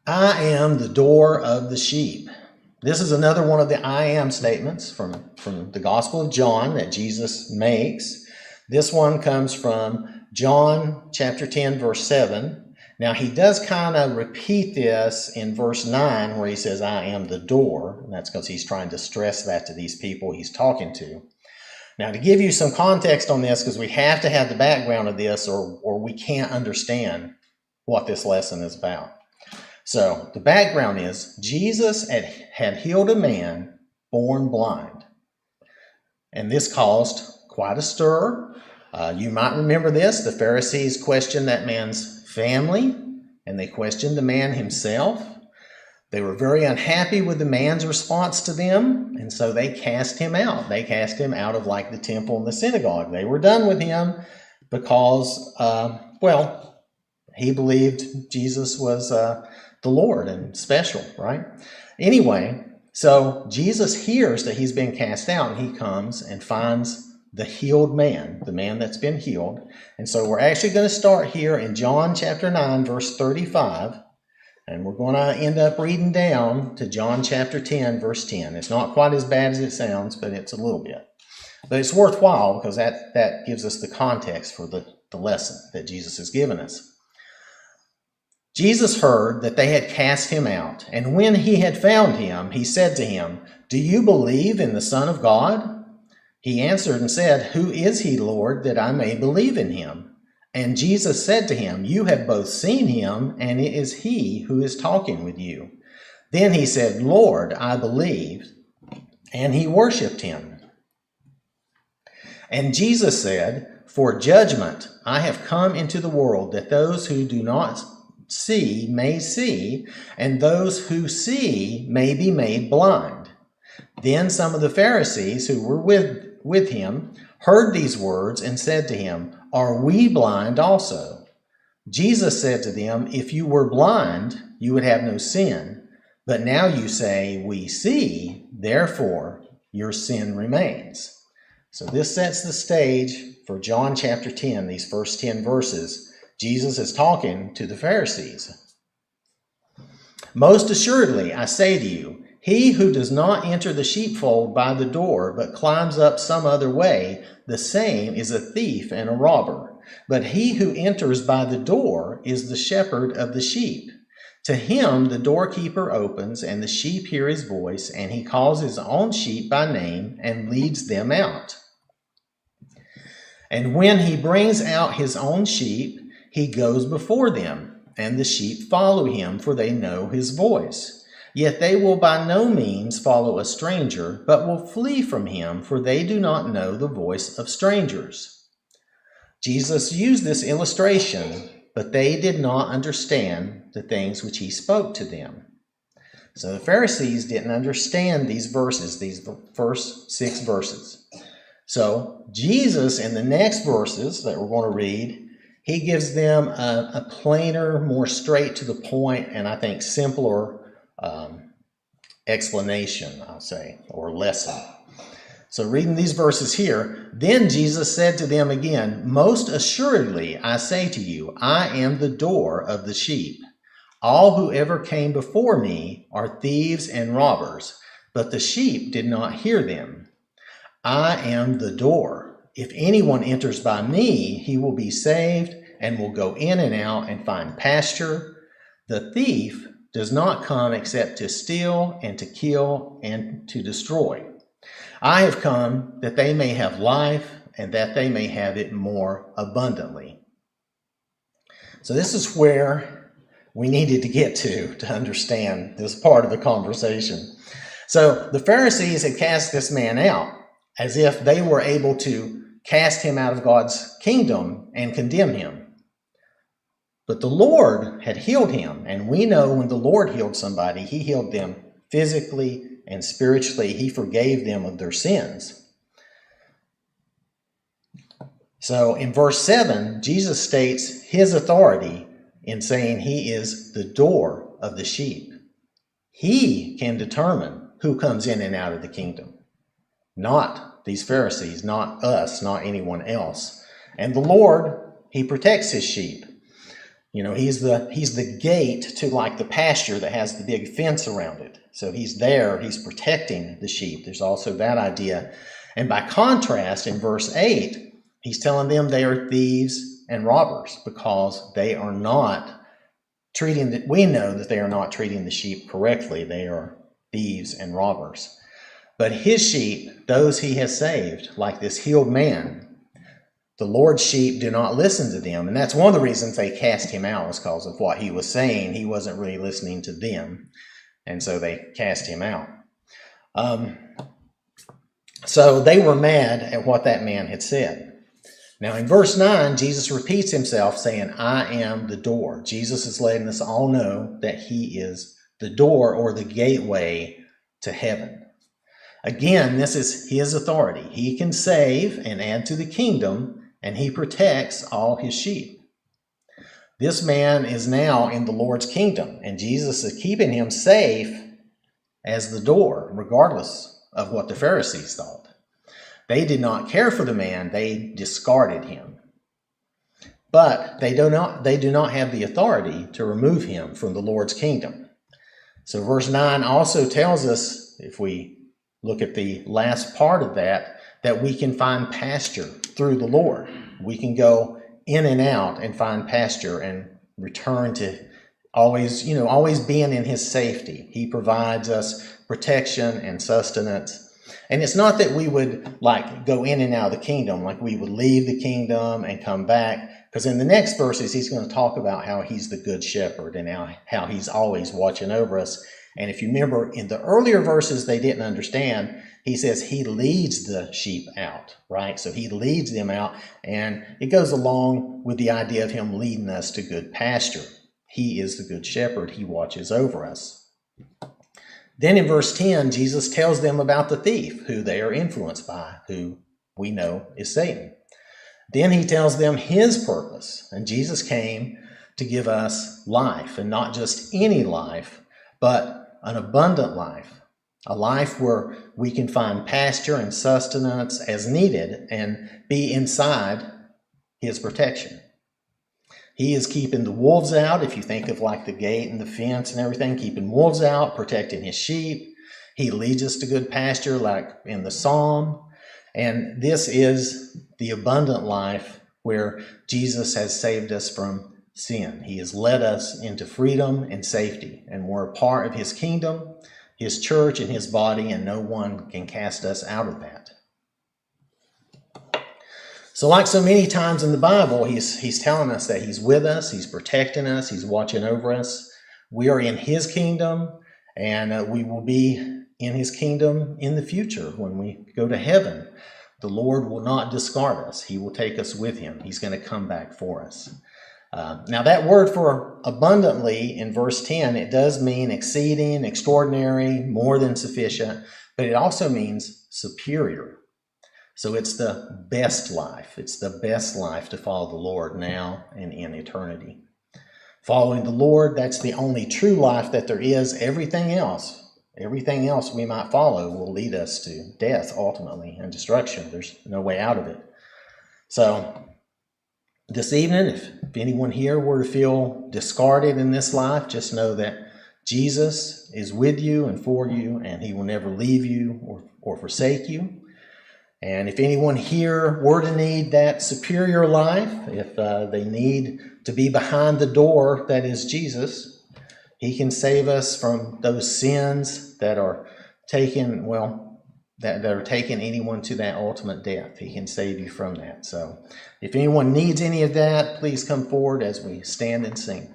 I am the door of the sheep. This is another one of the I am statements from the Gospel of John that Jesus makes. This one comes from John chapter 10, verse 7. Now, he does kind of repeat this in verse 9 where he says, I am the door. And that's because he's trying to stress that to these people he's talking to. Now, to give you some context on this, because we have to have the background of this or we can't understand what this lesson is about. So the background is Jesus had healed a man born blind. And this caused quite a stir. You might remember this. The Pharisees questioned that man's family, and they questioned the man himself. They were very unhappy with the man's response to them, and so they cast him out. They cast him out of like the temple and the synagogue. They were done with him because, he believed Jesus was the Lord and special, right? Anyway, so Jesus hears that he's been cast out, and he comes and finds the healed man, the man that's been healed. And so we're actually going to start here in John chapter 9, verse 35. And we're going to end up reading down to John chapter 10, verse 10. It's not quite as bad as it sounds, but it's a little bit. But it's worthwhile because that gives us the context for the lesson that Jesus has given us. Jesus heard that they had cast him out, and when he had found him, he said to him, Do you believe in the Son of God? He answered and said, Who is he, Lord, that I may believe in him? And Jesus said to him, You have both seen him, and it is he who is talking with you. Then he said, Lord, I believe. And he worshipped him. And Jesus said, For judgment I have come into the world, that those who do not see may see, and those who see may be made blind. Then some of the Pharisees who were with him heard these words and said to him, Are we blind also? Jesus said to them, If you were blind, you would have no sin. But now you say, We see, therefore your sin remains. So this sets the stage for John chapter 10, these first 10 verses. Jesus is talking to the Pharisees. Most assuredly, I say to you, he who does not enter the sheepfold by the door, but climbs up some other way, the same is a thief and a robber. But he who enters by the door is the shepherd of the sheep. To him the doorkeeper opens, and the sheep hear his voice, and he calls his own sheep by name and leads them out. And when he brings out his own sheep, he goes before them, and the sheep follow him, for they know his voice. Yet they will by no means follow a stranger, but will flee from him, for they do not know the voice of strangers. Jesus used this illustration, but they did not understand the things which he spoke to them. So the Pharisees didn't understand these verses, these first 6 verses. So Jesus, in the next verses that we're going to read, he gives them a plainer, more straight to the point, and I think simpler explanation, I'll say, or lesson. So reading these verses here, then Jesus said to them again, Most assuredly, I say to you, I am the door of the sheep. All who ever came before me are thieves and robbers, but the sheep did not hear them. I am the door. If anyone enters by me, he will be saved and will go in and out and find pasture. The thief does not come except to steal and to kill and to destroy. I have come that they may have life and that they may have it more abundantly. So this is where we needed to get to understand this part of the conversation. So the Pharisees had cast this man out as if they were able to cast him out of God's kingdom and condemn him. But the Lord had healed him, and we know when the Lord healed somebody, he healed them physically and spiritually. He forgave them of their sins. So in verse 7, Jesus states his authority in saying he is the door of the sheep. He can determine who comes in and out of the kingdom, not these Pharisees, not us, not anyone else. And the Lord, he protects his sheep. He's the gate to like the pasture that has the big fence around it. So he's there, he's protecting the sheep. There's also that idea. And by contrast, in verse 8, he's telling them they are thieves and robbers because they are not we know that they are not treating the sheep correctly. They are thieves and robbers. But his sheep, those he has saved, like this healed man, the Lord's sheep do not listen to them. And that's one of the reasons they cast him out, was because of what he was saying. He wasn't really listening to them. And so they cast him out. So they were mad at what that man had said. Now in verse 9, Jesus repeats himself saying, I am the door. Jesus is letting us all know that he is the door or the gateway to heaven. Again, this is his authority. He can save and add to the kingdom, and he protects all his sheep. This man is now in the Lord's kingdom, and Jesus is keeping him safe as the door, regardless of what the Pharisees thought. They did not care for the man, they discarded him. But they do not have the authority to remove him from the Lord's kingdom. So verse 9 also tells us, if we look at the last part of that we can find pasture through the Lord. We can go in and out and find pasture and return to always being in his safety. He provides us protection and sustenance. And it's not that we would like go in and out of the kingdom, like we would leave the kingdom and come back. Because in the next verses, he's going to talk about how he's the good shepherd and how he's always watching over us. And if you remember in the earlier verses, they didn't understand. He says he leads the sheep out, right? So he leads them out, and it goes along with the idea of him leading us to good pasture. He is the good shepherd. He watches over us. Then in verse 10, Jesus tells them about the thief, who they are influenced by, who we know is Satan. Then he tells them his purpose. And Jesus came to give us life, and not just any life, but an abundant life. A life where we can find pasture and sustenance as needed and be inside his protection. He is keeping the wolves out. If you think of like the gate and the fence and everything, keeping wolves out, protecting his sheep. He leads us to good pasture like in the Psalm. And this is the abundant life where Jesus has saved us from sin. He has led us into freedom and safety. And we're a part of his kingdom, his church, and his body, and no one can cast us out of that. So like so many times in the Bible, he's telling us that he's with us, he's protecting us, he's watching over us. We are in his kingdom, and we will be in his kingdom in the future when we go to heaven. The Lord will not discard us. He will take us with him. He's going to come back for us. Now that word for abundantly in verse 10, it does mean exceeding, extraordinary, more than sufficient, but it also means superior. So it's the best life. It's the best life to follow the Lord now and in eternity. Following the Lord, that's the only true life that there is. Everything else we might follow will lead us to death ultimately and destruction. There's no way out of it. So this evening, if anyone here were to feel discarded in this life, just know that Jesus is with you and for you, and he will never leave you or forsake you. And if anyone here were to need that superior life, if they need to be behind the door that is Jesus, he can save us from those sins that are taking, that are taking anyone to that ultimate death. He can save you from that. So if anyone needs any of that, please come forward as we stand and sing.